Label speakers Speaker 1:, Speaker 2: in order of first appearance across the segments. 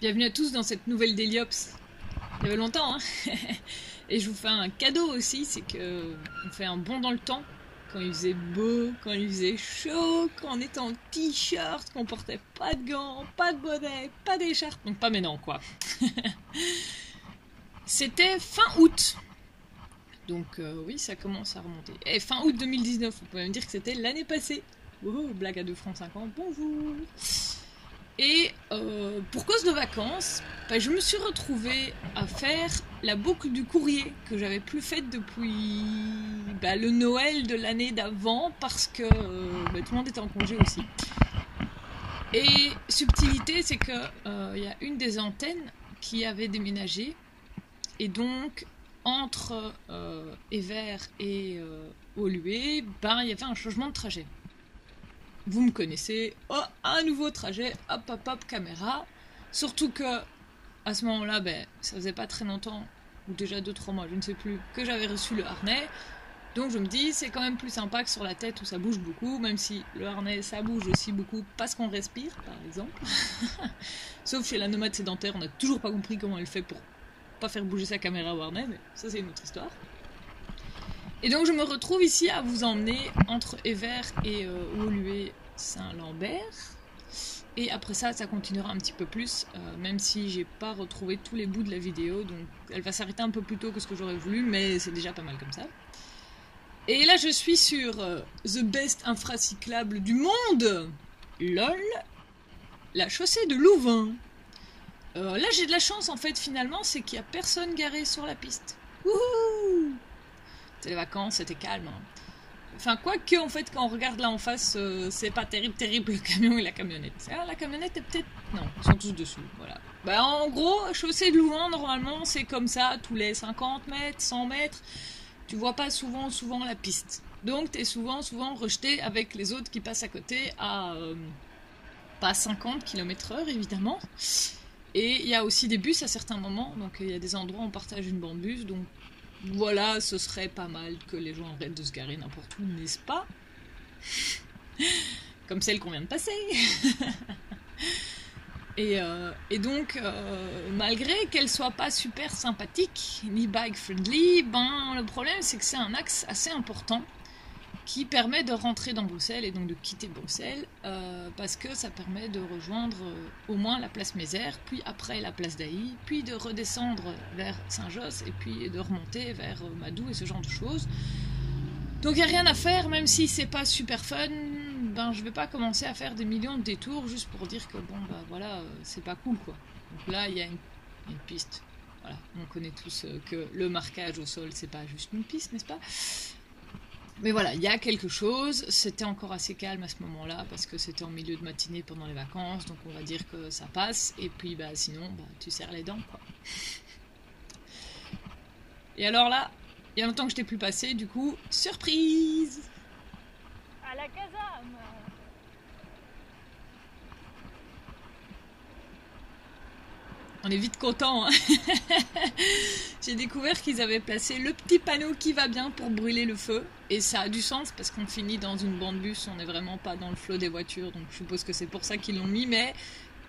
Speaker 1: Bienvenue à tous dans cette nouvelle Deliops. Il y avait longtemps, hein. Et je vous fais un cadeau aussi, c'est que on fait un bond dans le temps. Quand il faisait beau, quand il faisait chaud, quand on était en t-shirt, qu'on portait pas de gants, pas de bonnet, pas d'écharpe, donc pas maintenant quoi. C'était fin août. Donc oui, ça commence à remonter. Et fin août 2019, on peut même dire que c'était l'année passée. Oh, blague à 2 francs 50, bonjour. Et pour cause de vacances, je me suis retrouvée à faire la boucle du courrier que j'avais plus faite depuis le Noël de l'année d'avant parce que tout le monde était en congé aussi. Et subtilité, c'est que y a une des antennes qui avait déménagé et donc entre Evere et Olué, il y avait un changement de trajet. Vous me connaissez, oh, un nouveau trajet, hop hop hop, caméra. Surtout que, à ce moment-là, ça faisait pas très longtemps, ou déjà 2-3 mois, je ne sais plus, que j'avais reçu le harnais. Donc je me dis, c'est quand même plus sympa que sur la tête où ça bouge beaucoup, même si le harnais, ça bouge aussi beaucoup parce qu'on respire, par exemple. Sauf chez la nomade sédentaire, on n'a toujours pas compris comment elle fait pour pas faire bouger sa caméra au harnais, mais ça c'est une autre histoire. Et donc je me retrouve ici à vous emmener entre Evere et Olué Saint-Lambert. Et après ça, ça continuera un petit peu plus, même si j'ai pas retrouvé tous les bouts de la vidéo, donc elle va s'arrêter un peu plus tôt que ce que j'aurais voulu, mais c'est déjà pas mal comme ça. Et là je suis sur The Best infracyclable du monde, LOL, la chaussée de Louvain. Là j'ai de la chance en fait finalement, c'est qu'il y a personne garé sur la piste. Wouhou! C'était les vacances, c'était calme. Hein. Enfin, quoique, en fait, quand on regarde là en face, c'est pas terrible le camion et la camionnette. Ah, la camionnette est peut-être... Non, ils sont tous dessous, voilà. En gros, chaussée de Louvain, normalement, c'est comme ça, tous les 50 mètres, 100 mètres. Tu vois pas souvent la piste. Donc, t'es souvent rejeté avec les autres qui passent à côté à... pas 50 km/h, évidemment. Et il y a aussi des bus à certains moments. Donc, il y a des endroits où on partage une bande bus, donc... Voilà, ce serait pas mal que les gens arrêtent de se garer n'importe où, n'est-ce pas? Comme celle qu'on vient de passer. et donc, malgré qu'elle soit pas super sympathique, ni bike friendly, le problème c'est que c'est un axe assez important qui permet de rentrer dans Bruxelles et donc de quitter Bruxelles parce que ça permet de rejoindre au moins la place Mézère, puis après la place d'Ailly, puis de redescendre vers Saint-Josse et puis de remonter vers Madou et ce genre de choses. Donc il n'y a rien à faire, même si c'est pas super fun, je vais pas commencer à faire des millions de détours juste pour dire que voilà, c'est pas cool quoi. Donc là il y a une piste. Voilà, on connaît tous que le marquage au sol c'est pas juste une piste, n'est-ce pas? Mais voilà, il y a quelque chose, c'était encore assez calme à ce moment-là, parce que c'était en milieu de matinée pendant les vacances, donc on va dire que ça passe, et puis sinon, tu serres les dents, quoi. Et alors là, il y a longtemps que je t'ai plus passé, du coup, surprise!
Speaker 2: À la caserne!
Speaker 1: On est vite content, hein. J'ai découvert qu'ils avaient placé le petit panneau qui va bien pour brûler le feu. Et ça a du sens parce qu'on finit dans une bande bus, on n'est vraiment pas dans le flot des voitures. Donc je suppose que c'est pour ça qu'ils l'ont mis. Mais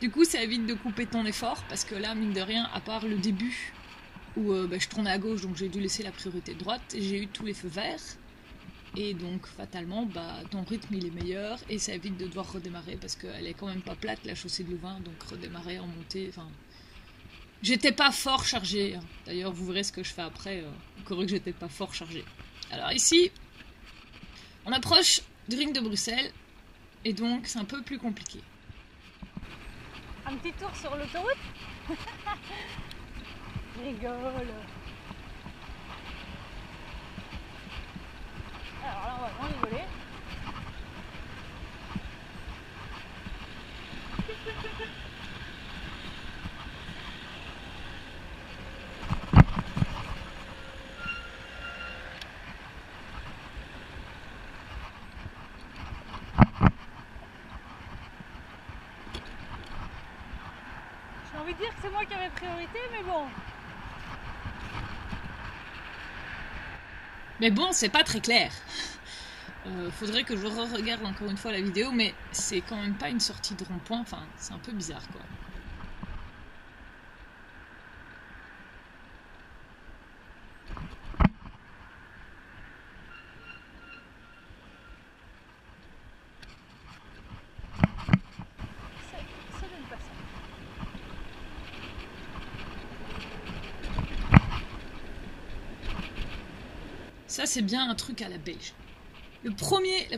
Speaker 1: du coup, ça évite de couper ton effort. Parce que là, mine de rien, à part le début où je tournais à gauche, donc j'ai dû laisser la priorité de droite, j'ai eu tous les feux verts. Et donc fatalement, ton rythme il est meilleur. Et ça évite de devoir redémarrer parce qu'elle est quand même pas plate, la chaussée de Louvain. Donc redémarrer en montée, j'étais pas fort chargé. Hein. D'ailleurs, vous verrez ce que je fais après. Encore que j'étais pas fort chargé. Alors ici, on approche du ring de Bruxelles. Et donc, c'est un peu plus compliqué.
Speaker 2: Un petit tour sur l'autoroute. Je rigole. Alors là, on va vraiment rigoler. J'ai envie de dire que c'est moi qui avais priorité, mais bon.
Speaker 1: Mais bon, c'est pas très clair. Faudrait que je regarde encore une fois la vidéo, mais c'est quand même pas une sortie de rond-point. Enfin, c'est un peu bizarre, quoi. Ça, c'est bien un truc à la belge. La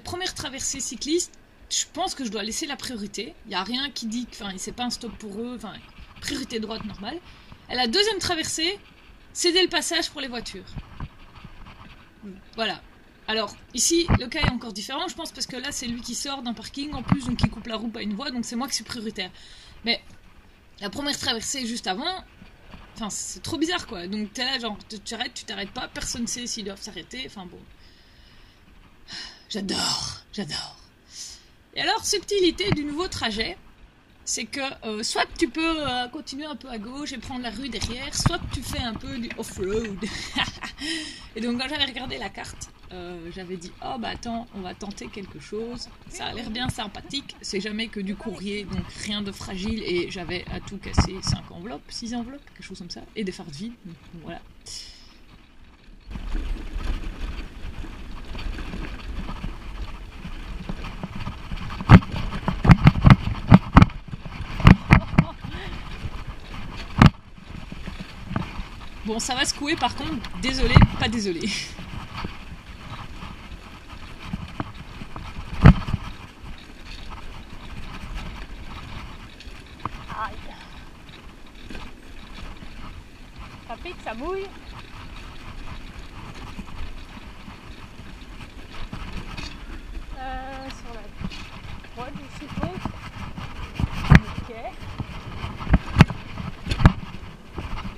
Speaker 1: première traversée cycliste, je pense que je dois laisser la priorité. Il n'y a rien qui dit que c'est pas un stop pour eux. Enfin, priorité droite normale. Et la deuxième traversée, céder le passage pour les voitures. Voilà. Alors, ici, le cas est encore différent, je pense, parce que là, c'est lui qui sort d'un parking en plus, donc il coupe la route à une voie, donc c'est moi qui suis prioritaire. Mais la première traversée juste avant, enfin, c'est trop bizarre, quoi. Donc t'es là, genre, tu t'arrêtes pas, personne ne sait s'ils doivent s'arrêter, enfin bon. J'adore. Et alors, subtilité du nouveau trajet, c'est que soit tu peux continuer un peu à gauche et prendre la rue derrière, soit tu fais un peu du off-road. Et donc quand j'avais regardé la carte, j'avais dit oh bah attends, on va tenter quelque chose, ça a l'air bien sympathique, c'est jamais que du courrier, donc rien de fragile, et j'avais à tout casser 5 enveloppes, 6 enveloppes, quelque chose comme ça, et des fardes vides, donc voilà. Bon, ça va secouer par contre, désolé, pas désolé.
Speaker 2: Aïe. Ça pique, ça mouille. Sur la droite, je suppose. Ok.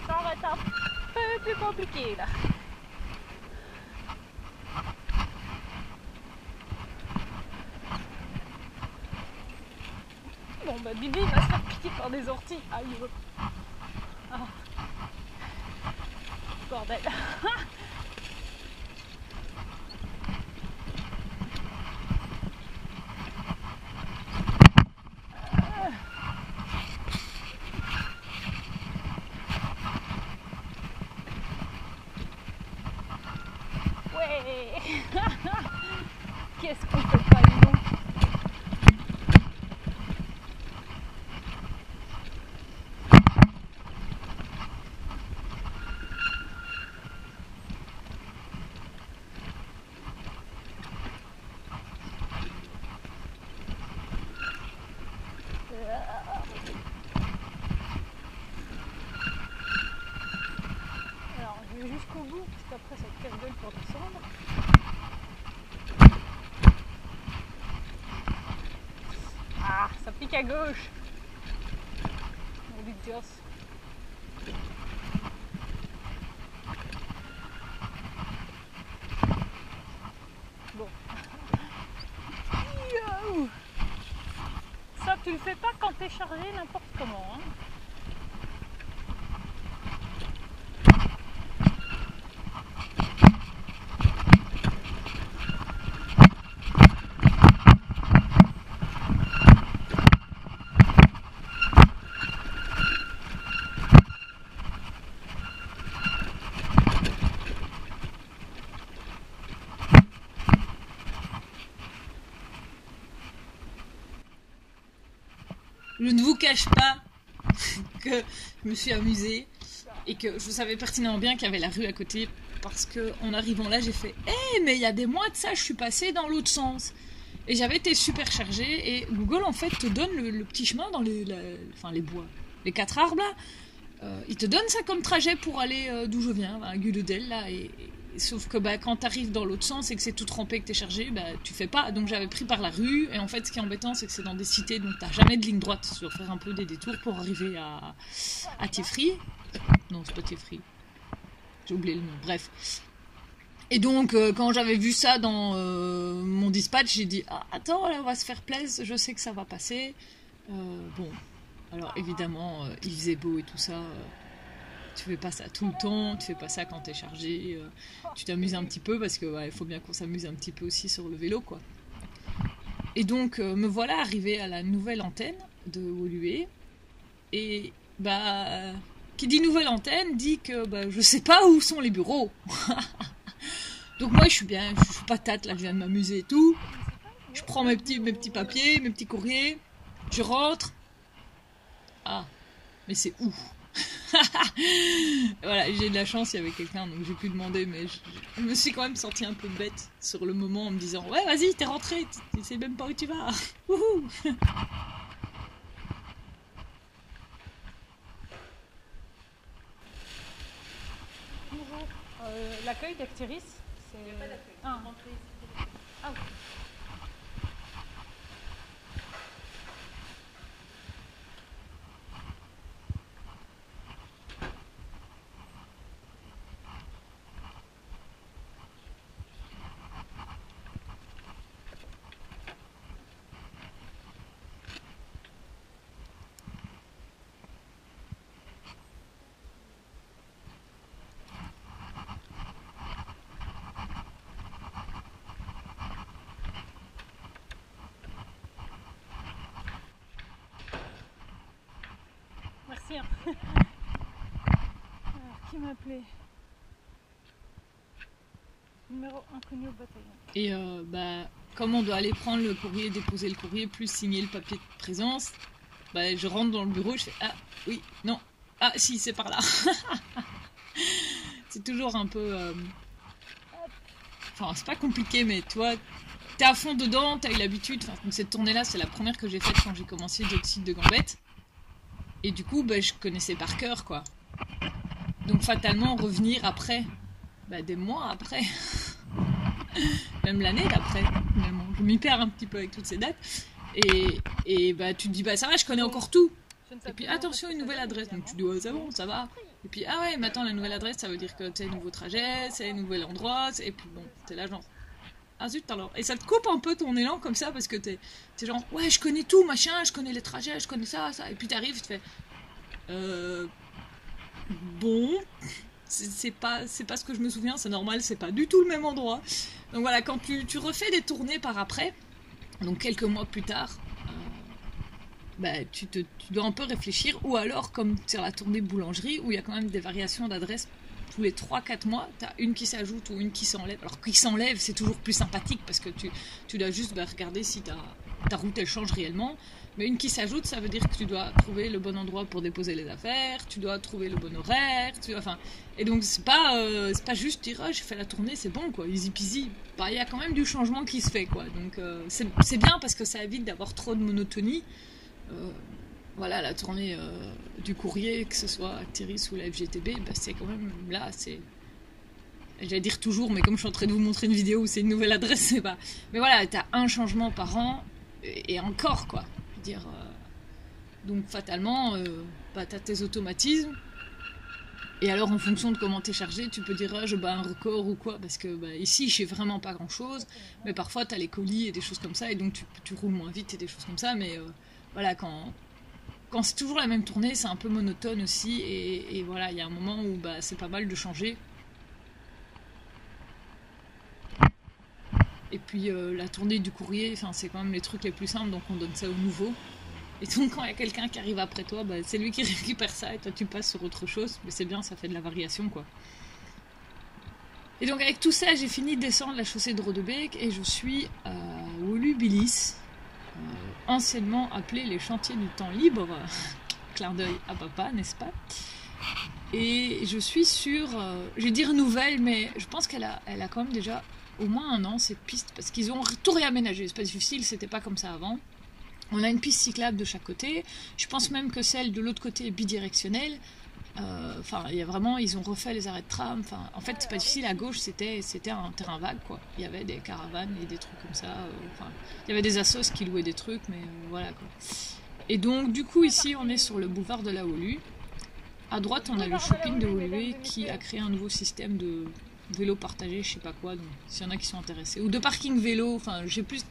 Speaker 2: Ça va être un peu plus compliqué là. Bon bah Bibi va se faire piquer par des orties. Aïe. Ah. Bordel. Ouais. Qu'est-ce qu'on peut pas, dis donc. Alors, je vais jusqu'au bout, parce qu'après ça te casse-gueule pour descendre. Ah, ça pique à gauche. Mon but de gosse. Bon. Yo, ça, tu le fais pas quand t'es chargé n'importe comment. Hein.
Speaker 1: Je ne vous cache pas que je me suis amusée et que je savais pertinemment bien qu'il y avait la rue à côté, parce qu'en arrivant là, j'ai fait « Eh, mais il y a des mois de ça, je suis passée dans l'autre sens !» Et j'avais été super chargée, et Google, en fait, te donne le petit chemin dans les bois, les 4 arbres, là. Il te donne ça comme trajet pour aller d'où je viens, à Gudedel, là, sauf que quand t'arrives dans l'autre sens et que c'est tout trempé, que t'es chargé, tu fais pas. Donc j'avais pris par la rue, et en fait ce qui est embêtant, c'est que c'est dans des cités, donc t'as jamais de ligne droite. Tu dois faire un peu des détours pour arriver à Thieffry. Non, c'est pas Thieffry. J'ai oublié le nom, bref. Et donc quand j'avais vu ça dans mon dispatch, j'ai dit ah, attends, là on va se faire plaisir, je sais que ça va passer. Bon, alors évidemment il faisait beau et tout ça. Tu fais pas ça tout le temps, tu fais pas ça quand t'es chargé, tu t'amuses un petit peu parce que il faut bien qu'on s'amuse un petit peu aussi sur le vélo, quoi. Et donc me voilà arrivée à la nouvelle antenne de Woluwe, et qui dit nouvelle antenne dit que je sais pas où sont les bureaux. Donc moi je suis patate là, je viens de m'amuser et tout. Je prends mes petits papiers, mes petits courriers, je rentre. Ah, mais c'est où? Voilà, j'ai de la chance, il y avait quelqu'un, donc j'ai pu demander, mais je me suis quand même sentie un peu bête sur le moment en me disant ouais, vas-y, t'es rentrée, tu sais même pas où tu vas. Wouhou.
Speaker 2: Bonjour. L'accueil d'Actiris, c'est...
Speaker 3: Il n'y a pas d'accueil.
Speaker 2: Ah.
Speaker 3: Rentrez ici.
Speaker 2: Ah, ok. Merci. Hein. Alors, qui m'a appelé? Numéro inconnu au bataillon.
Speaker 1: Et comme on doit aller prendre le courrier, déposer le courrier, plus signer le papier de présence, je rentre dans le bureau, je fais ah oui, non, ah si, c'est par là. C'est toujours un peu... Enfin, c'est pas compliqué, mais toi, t'es à fond dedans, t'as eu l'habitude. Enfin, donc cette tournée-là, c'est la première que j'ai faite quand j'ai commencé Dioxyde de Gambette. Et du coup, je connaissais par cœur, quoi. Donc fatalement, revenir après, des mois après, même l'année d'après, finalement. Je m'y perds un petit peu avec toutes ces dates. Et tu te dis, ça va, je connais encore tout. Et puis attention, une nouvelle adresse. Donc tu dis, ouais, c'est bon, ça va. Et puis, ah ouais, mais attends, la nouvelle adresse, ça veut dire que c'est un nouveau trajet, c'est un nouvel endroit. Et puis bon, t'es là, genre, ah zut alors. Et ça te coupe un peu ton élan comme ça, parce que t'es genre, ouais, je connais tout, machin, je connais les trajets, je connais ça. Et puis t'arrives, tu te fais, bon, c'est pas ce que je me souviens, c'est normal, c'est pas du tout le même endroit. Donc voilà, quand tu refais des tournées par après, donc quelques mois plus tard, tu dois un peu réfléchir, ou alors comme sur la tournée boulangerie, où il y a quand même des variations d'adresse tous les 3-4 mois, t'as une qui s'ajoute ou une qui s'enlève. Alors qui s'enlève, c'est toujours plus sympathique, parce que tu dois juste regarder si ta route elle change réellement. Mais une qui s'ajoute, ça veut dire que tu dois trouver le bon endroit pour déposer les affaires, tu dois trouver le bon horaire, et donc c'est pas juste dire j'ai fait la tournée, c'est bon quoi, easy peasy. Il y a quand même du changement qui se fait quoi. Donc c'est bien parce que ça évite d'avoir trop de monotonie. Voilà, la tournée du courrier, que ce soit Actiris ou la FGTB, c'est quand même là, c'est... J'allais dire toujours, mais comme je suis en train de vous montrer une vidéo où c'est une nouvelle adresse, c'est pas... Mais voilà, t'as un changement par an, et encore quoi. Donc fatalement, t'as tes automatismes. Et alors en fonction de comment t'es chargé, tu peux dire je bats un record ou quoi, parce que ici je fais vraiment pas grand chose, mais parfois t'as les colis et des choses comme ça, et donc tu roules moins vite et des choses comme ça, mais voilà, quand c'est toujours la même tournée, c'est un peu monotone aussi, et voilà, il y a un moment où c'est pas mal de changer. Et puis la tournée du courrier, c'est quand même les trucs les plus simples, donc on donne ça aux nouveaux. Et donc quand il y a quelqu'un qui arrive après toi, c'est lui qui récupère ça et toi tu passes sur autre chose. Mais c'est bien, ça fait de la variation quoi. Et donc avec tout ça, j'ai fini de descendre la chaussée de Rodebeek et je suis à Wolubilis, anciennement appelé les chantiers du temps libre. Clin d'œil à papa, n'est-ce pas? Et je suis sur, je vais dire nouvelle, mais je pense qu'elle a quand même déjà au moins un an cette piste, parce qu'ils ont tout réaménagé. C'est pas difficile, c'était pas comme ça avant. On a une piste cyclable de chaque côté. Je pense même que celle de l'autre côté est bidirectionnelle. Il y a vraiment, ils ont refait les arrêts de tram. En fait, c'est pas difficile. À gauche, c'était un terrain vague, quoi. Il y avait des caravanes et des trucs comme ça. Il y avait des assos qui louaient des trucs, mais voilà, quoi. Et donc, du coup, ici, on est sur le boulevard de la Wolu. À droite, on a le shopping de Woluwe qui a créé un nouveau système de vélo partagé, je sais pas quoi. Donc, s'il y en a qui sont intéressés, ou de parking vélo. J'ai plus.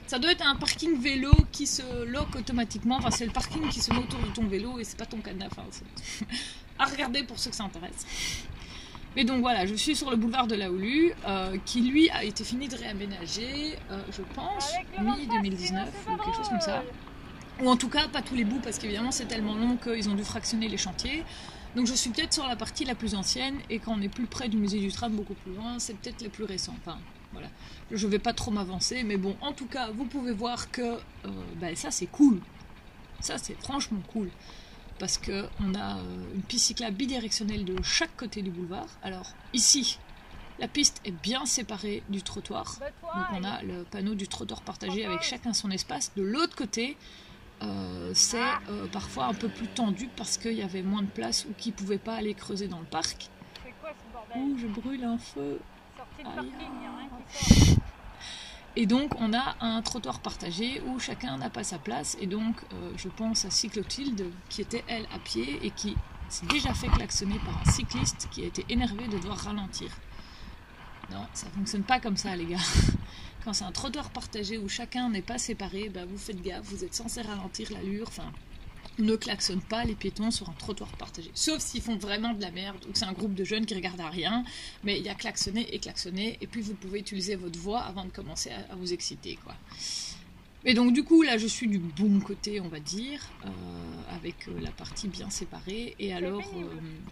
Speaker 1: Ça doit être un parking vélo qui se lock automatiquement. C'est le parking qui se met autour de ton vélo et c'est pas ton cadenas. À regarder pour ceux que ça intéresse. Mais donc voilà, je suis sur le boulevard de la Wolu, qui lui a été fini de réaménager, je pense, mi-2019 ou quelque chose comme ça. Ou en tout cas, pas tous les bouts, parce qu'évidemment c'est tellement long qu'ils ont dû fractionner les chantiers. Donc je suis peut-être sur la partie la plus ancienne, et quand on est plus près du musée du tram, beaucoup plus loin, c'est peut-être les plus récents. Voilà. Je vais pas trop m'avancer, mais bon, en tout cas, vous pouvez voir que ça c'est cool. Ça c'est franchement cool. parce qu'on a une piste cyclable bidirectionnelle de chaque côté du boulevard. Alors ici, la piste est bien séparée du trottoir. Donc on a le panneau du trottoir partagé avec chacun son espace. De l'autre côté, c'est parfois un peu plus tendu parce qu'il y avait moins de place ou qu'ils ne pouvaient pas aller creuser dans le parc.
Speaker 2: C'est quoi ce bordel?
Speaker 1: Ouh, je brûle un feu.
Speaker 2: Sortie de parking, y a rien qui sort.
Speaker 1: Et donc on a un trottoir partagé où chacun n'a pas sa place. Et donc je pense à Cyclotilde qui était elle à pied et qui s'est déjà fait klaxonner par un cycliste qui a été énervé de devoir ralentir. Non, ça fonctionne pas comme ça les gars. Quand c'est un trottoir partagé où chacun n'est pas séparé, bah vous faites gaffe, vous êtes censé ralentir l'allure. Enfin, ne klaxonne pas les piétons sur un trottoir partagé. Sauf s'ils font vraiment de la merde ou que c'est un groupe de jeunes qui regardent à rien. Mais il y a klaxonner. Et puis vous pouvez utiliser votre voix avant de commencer à vous exciter, quoi. Et donc du coup là je suis du bon côté on va dire, avec la partie bien séparée et alors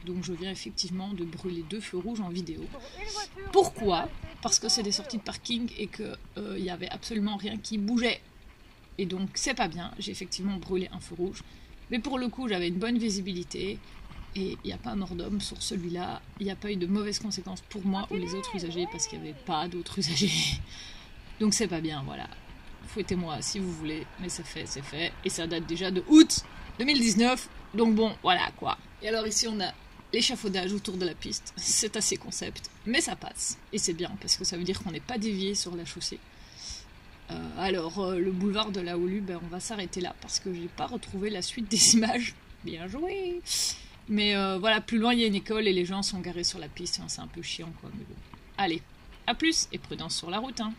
Speaker 1: donc je viens effectivement de brûler 2 feux rouges en vidéo. Pourquoi? Parce que c'est des sorties de parking et que il y avait absolument rien qui bougeait. Et donc c'est pas bien, j'ai effectivement brûlé un feu rouge. Mais pour le coup j'avais une bonne visibilité et il n'y a pas mort d'homme sur celui-là. Il n'y a pas eu de mauvaises conséquences pour moi ou les autres usagers parce qu'il n'y avait pas d'autres usagers. Donc c'est pas bien, voilà. Fouettez-moi si vous voulez, mais c'est fait, et ça date déjà de août 2019, donc bon, voilà quoi. Et alors ici on a l'échafaudage autour de la piste, c'est assez concept, mais ça passe, et c'est bien, parce que ça veut dire qu'on n'est pas dévié sur la chaussée. Le boulevard de la Houlu, ben, on va s'arrêter là, parce que j'ai pas retrouvé la suite des images, bien joué. Mais voilà, plus loin il y a une école, et les gens sont garés sur la piste, hein, c'est un peu chiant quoi, mais bon. Allez, à plus, et prudence sur la route, hein.